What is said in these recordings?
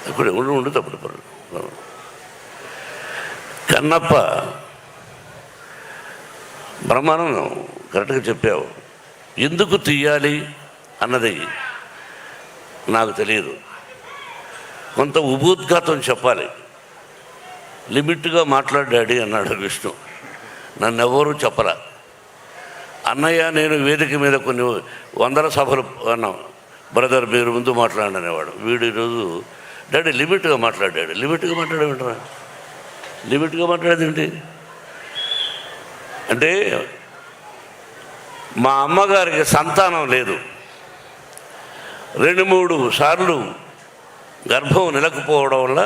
ఇప్పుడు ఉండు తప్పుడు కన్నప్ప బ్రహ్మానం కరెక్ట్గా చెప్పావు. ఎందుకు తీయాలి అన్నది నాకు తెలియదు. కొంత ఉపోద్ఘాతం చెప్పాలి. లిమిట్గా మాట్లాడాడి అన్నాడు విష్ణు. నన్ను ఎవరూ చెప్పరా. అన్నయ్య నేను వేదిక మీద కొన్ని వందల సభలు అన్నాం, బ్రదర్ మీరు ముందు మాట్లాడనేవాడు. వీడు ఈరోజు డాడీ లిమిట్గా మాట్లాడాడు. లిమిట్గా మాట్లాడేమిట్రా? లిమిట్గా మాట్లాడేదేంటి అంటే, మా అమ్మగారికి సంతానం లేదు. 2-3 సార్లు గర్భం నిలకపోవడం వల్ల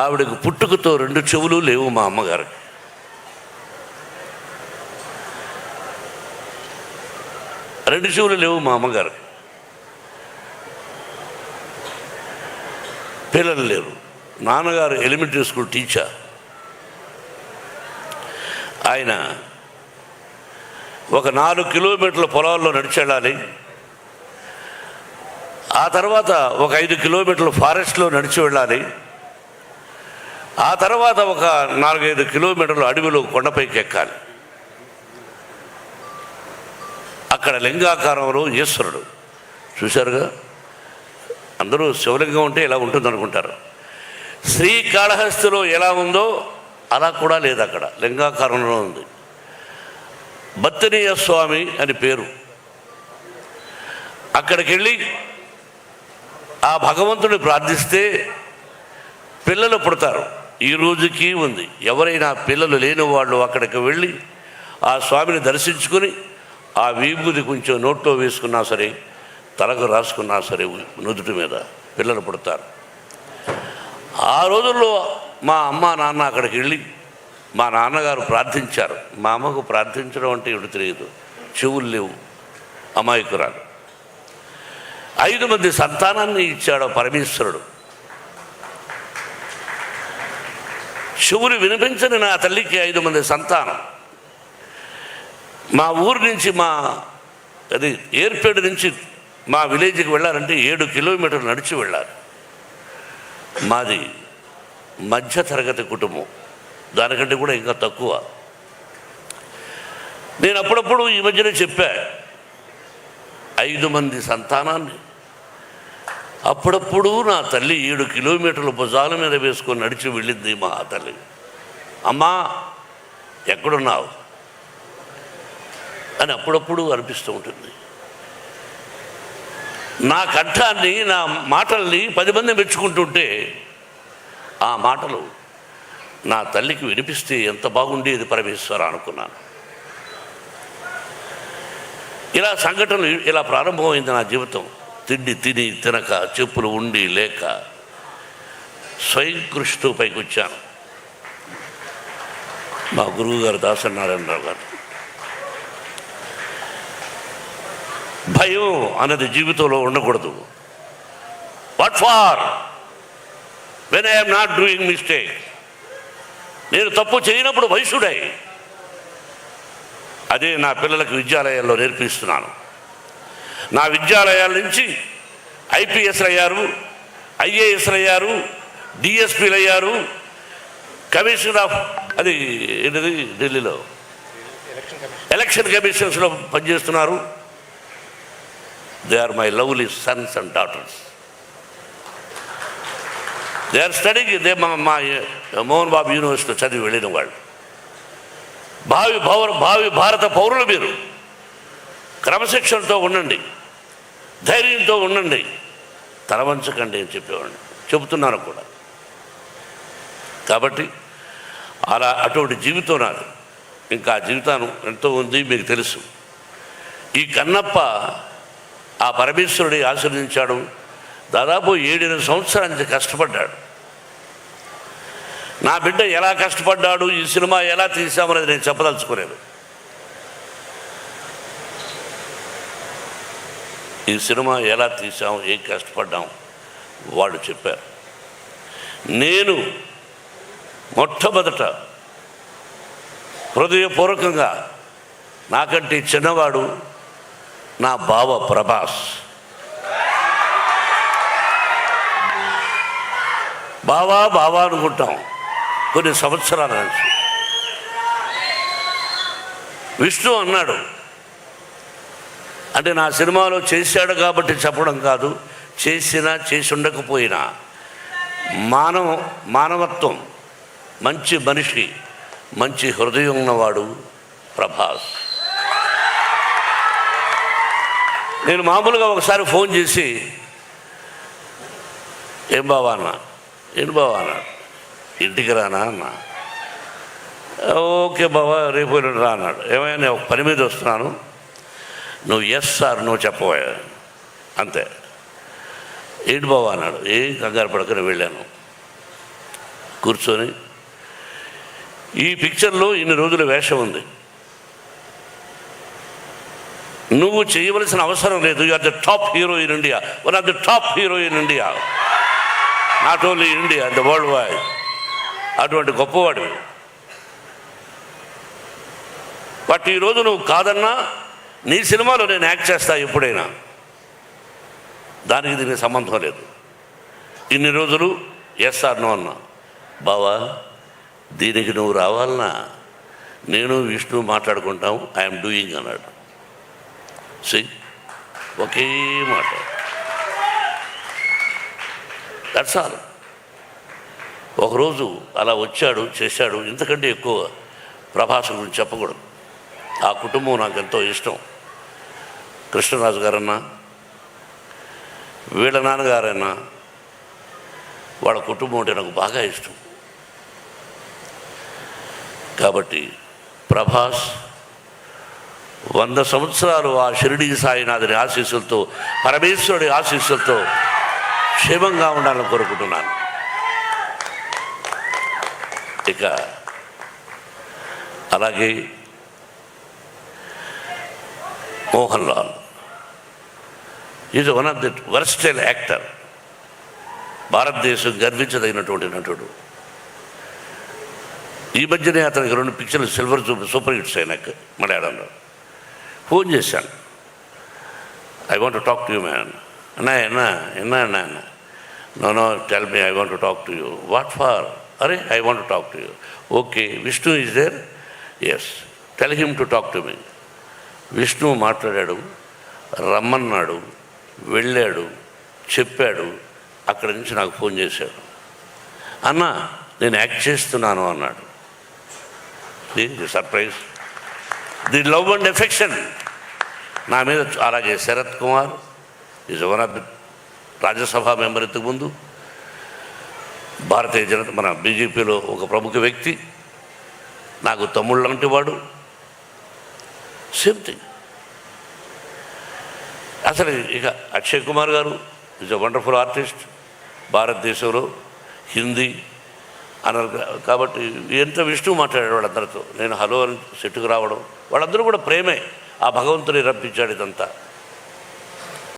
ఆవిడకి పుట్టుకతో 2 చెవులు లేవు. మా అమ్మగారికి 2 చెవులు లేవు. మా అమ్మగారికి పిల్లలు లేరు. నాన్నగారు ఎలిమెంటరీ స్కూల్ టీచర్. ఆయన ఒక 4 కిలోమీటర్ల పొలాల్లో నడిచి వెళ్ళాలి. ఆ తర్వాత ఒక 5 కిలోమీటర్ల ఫారెస్ట్లో నడిచి వెళ్ళాలి. ఆ తర్వాత ఒక 4-5 కిలోమీటర్లు అడవిలో కొండపైకి ఎక్కాలి. అక్కడ లింగాకారంలో ఈశ్వరుడు చూశారుగా. అందరూ శివలింగం ఉంటే ఇలా ఉంటుంది అనుకుంటారు. శ్రీకాళహస్తిలో ఎలా ఉందో అలా కూడా లేదు, అక్కడ లింగాకారంలో ఉంది. బత్తనీయ స్వామి అని పేరు. అక్కడికి వెళ్ళి ఆ భగవంతుడిని ప్రార్థిస్తే పిల్లలు పుడతారు. ఈ రోజుకి ఉంది. ఎవరైనా పిల్లలు లేని వాళ్ళు అక్కడికి వెళ్ళి ఆ స్వామిని దర్శించుకొని ఆ విభూది కొంచెం నోట్లో వేసుకున్నా సరే, తలకు రాసుకున్నా సరే, నుదుటి మీద పిల్లలు పుడతారు. ఆ రోజుల్లో మా అమ్మ నాన్న అక్కడికి వెళ్ళి మా నాన్నగారు ప్రార్థించారు. మా అమ్మకు ప్రార్థించడం అంటే ఇప్పుడు తెలియదు, చెవులు లేవు, అమాయకురాలు. 5 మంది సంతానాన్ని ఇచ్చాడు పరమేశ్వరుడు. చెవులు వినిపించని నా తల్లికి 5 మంది సంతానం. మా ఊరు నుంచి అది ఏర్పేడు నుంచి మా విలేజ్కి వెళ్ళాలంటే 7 కిలోమీటర్లు నడిచి వెళ్ళాలి. మాది మధ్యతరగతి కుటుంబం, దానికంటే కూడా ఇంకా తక్కువ. నేను అప్పుడప్పుడు ఈ మధ్యనే చెప్పా, 5 మంది సంతానాన్ని అప్పుడప్పుడు నా తల్లి 7 కిలోమీటర్ల భుజాల మీద వేసుకొని నడిచి వెళ్ళింది. మా తల్లి, అమ్మా ఎక్కడున్నావు అని అప్పుడప్పుడు అనిపిస్తూ ఉంటుంది. నా కంఠాన్ని, నా మాటల్ని 10 మంది మెచ్చుకుంటుంటే ఆ మాటలు నా తల్లికి వినిపిస్తే ఎంత బాగుండేది పరమేశ్వర అనుకున్నాను. ఇలా సంఘటనలు ఇలా ప్రారంభమైంది నా జీవితం. తిండి తిని తినక, చెప్పులు ఉండి లేక స్వయం కృషితో పైకి వచ్చాను. మా గురువు గారు దాసనారాయణరావు గారు, భయం అన్నది జీవితంలో ఉండకూడదు. What for when I'm not doing mistake. నేను తప్పు చేయనప్పుడు వయసుడై అదే నా పిల్లలకు విద్యాలయాల్లో నేర్పిస్తున్నాను. నా విద్యాలయాల నుంచి ఐపీఎస్లు అయ్యారు, ఐఏఎస్లు అయ్యారు, డిఎస్పీలు అయ్యారు, కమిషనర్ ఆఫ్ అది ఏంటిది ఢిల్లీలో ఎలక్షన్ కమిషన్స్లో పనిచేస్తున్నారు. They are my lovely sons and daughters. They are studying. They మా మోహన్ బాబు యూనివర్సిటీలో చదివి వెళ్ళిన వాళ్ళు. భావి భారత పౌరులు మీరు. క్రమశిక్షణతో ఉండండి, ధైర్యంతో ఉండండి, తలవంచకండి అని చెప్పేవాడిని, చెబుతున్నాను కూడా. కాబట్టి అటువంటి జీవితం నాది. ఇంకా జీవితాన్ని ఎంతో ఉంది, మీకు తెలుసు. ఈ కన్నప్ప ఆ పరమేశ్వరుడి ఆశీర్వదించాడు. దాదాపు 7-8 సంవత్సరాల నుంచి కష్టపడ్డాడు. నా బిడ్డ ఎలా కష్టపడ్డాడు, ఈ సినిమా ఎలా తీసామనేది నేను చెప్పదలుచుకోలేదు. ఈ సినిమా ఎలా తీసాం, ఏం కష్టపడ్డాం వాళ్ళు చెప్పారు. నేను మొట్టమొదట హృదయపూర్వకంగా నాకంటే చిన్నవాడు నా బావ ప్రభాస్. బావా బావా అనుకుంటాం కొన్ని సంవత్సరాల నుంచి. విష్ణు అన్నాడు, అంటే నా సినిమాలో చేశాడు కాబట్టి చెప్పడం కాదు, చేసినా చేసి ఉండకపోయినా మానవత్వం, మంచి మనిషి, మంచి హృదయం ఉన్నవాడు ప్రభాస్. నేను మామూలుగా ఒకసారి ఫోన్ చేసి ఏం బావా అన్నా, ఏంటి బావా అన్నాడు, ఇంటికి రానా అన్నా. ఓకే బావా రేపు రా అన్నాడు. ఏమైనా నేను ఒక పని మీద వస్తున్నాను, నువ్వు ఎస్ సార్ నువ్వు చెప్పవా అంతే. ఏంటి బావా అన్నాడు. ఏం కంగారు పడకనే వెళ్ళాను. కూర్చొని ఈ పిక్చర్లో ఇన్ని రోజుల వేషం ఉంది, నువ్వు చేయవలసిన అవసరం లేదు. You are the top hero in India, one of the top hero in India, not only India, the world wide. అటువంటి గొప్పవాడివి. బట్ ఈరోజు నువ్వు కాదన్నా నీ సినిమాలో నేను యాక్ట్ చేస్తా ఎప్పుడైనా, దానికి దీనికి సంబంధం లేదు. ఇన్ని రోజులు ఎస్ ఆర్ నో అన్నా. బావా దీనికి నువ్వు రావాలన్నా నేను విష్ణు మాట్లాడుకుంటాం, ఐఎమ్ డూయింగ్ అన్నాడు. ఒకే మాట, దట్స్ ఆల్. ఒకరోజు అలా వచ్చాడు, చేశాడు. ఇంతకంటే ఎక్కువ ప్రభాస్ గురించి చెప్పకూడదు. ఆ కుటుంబం నాకు ఎంతో ఇష్టం. కృష్ణరాజు గారన్నా, వీళ్ళ నాన్నగారన్నా, వాళ్ళ కుటుంబం అంటే నాకు బాగా ఇష్టం. కాబట్టి ప్రభాస్ 100 సంవత్సరాలు ఆ షిరిడీ సాయినాథుని ఆశీస్సులతో, పరమేశ్వరుడి ఆశీస్సులతో క్షేమంగా ఉండాలని కోరుకుంటున్నాను. ఇక అలాగే Mohan Lal is one of the versatile actor. భారతదేశం గర్వించదగినటువంటి నటుడు. ఈ మధ్యనే అతనికి 2 పిక్చర్లు సిల్వర్ సూపర్ హిట్స్ అయినాక మలయాళంలో. ఫోన్ చేశాను, I want to talk to you man. అన్నా no tell me, I want to talk to you. What for? అరే I want to talk to you. Okay, Vishnu is there? Yes, tell him to talk to me. Vishnu మాట్లాడాడు, రమ్మన్నాడు, వెళ్ళాడు, చెప్పాడు. అక్కడి నుంచి నాకు phone చేశాడు, అన్న నేను యాక్ట్ చేస్తున్నాను అన్నాడు. Surprise, the love and affection నా మీద. అలాగే Sarath Kumar is one of the Rajya Sabha member, ఇంతకుముందు భారతీయ జనతా మన బీజేపీలో ఒక ప్రముఖ వ్యక్తి, నాకు తమ్ముళ్ళు లాంటి వాడు. Same thing. అసలు ఇక అక్షయ్ కుమార్ గారు ఈజ్ అ వండర్ఫుల్ ఆర్టిస్ట్. భారతదేశంలో హిందీ అన్నారు కాబట్టి ఎంత విష్ణు మాట్లాడాడు వాళ్ళందరితో. నేను హలో అని సెట్టుకు రావడం, వాళ్ళందరూ కూడా ప్రేమే. ఆ భగవంతుని రప్పించాడు ఇదంతా.